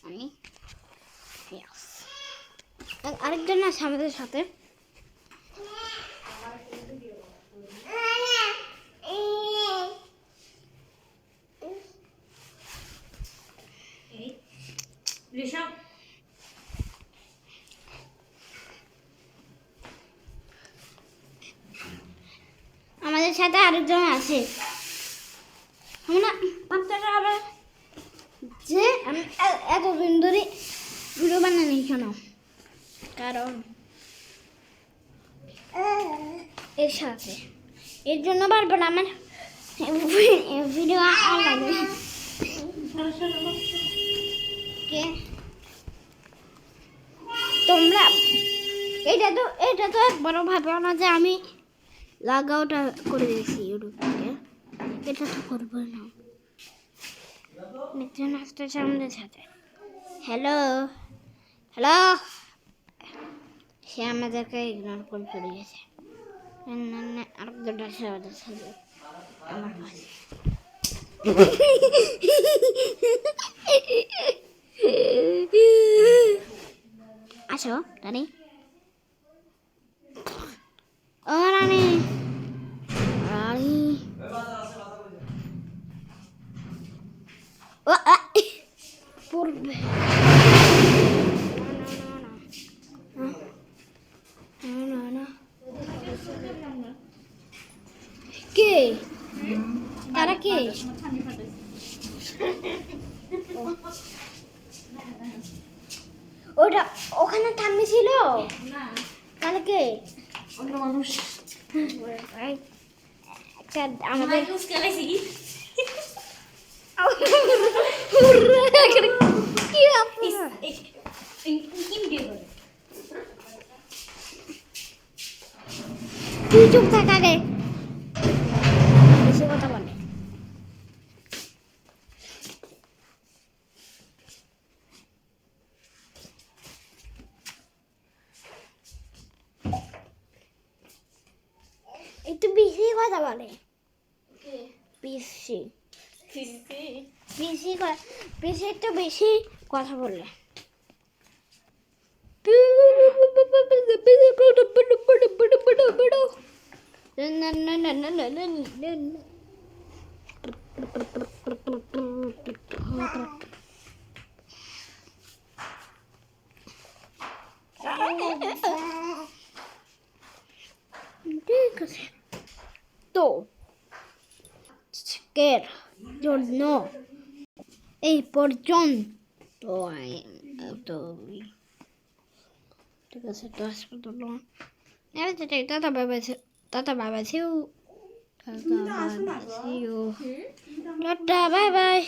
আমি আরেকজন আছে আমাদের সাথে। আমাদের সাথে আরেকজন আছে। বাচ্চাটা আবার যে আমি এতদিন ধরে ভিডিও বানানি কেন, কারণ এর সাথে এর জন্য বারবার আমার ভিডিও লাগে। তোমরা এটা তো একবারও ভাবো না যে আমি লাগাওটা করে দিয়েছি ইউটিউব থেকে, এটা তো করবো না। একজন আসতেছে আমাদের সাথে। হ্যালো হ্যালো, সে আমাদেরকে ইগনোর করে চলে গেছে। আরেকজন আসে আমাদের সাথে আমার পাশে। আসো রানী, ও রানী রানী, ও পড়বে না। কে তারা কে? ওটা ওখানে ঠাম্মি ছিল কালকে অন্য মানুষ একটা আমাদের তুই চুপ থাক আগে, বেশি কথা বলে। একটু বেশি কথা বলে, বেশি একটু বেশি কথা বললে। ঠিক আছে, তো আজকের জন্য এই পর্যন্ত। তো ঠিক আছে, তো আজ পর্যন্ত tata bye bye, tata bye bye, tata bye bye.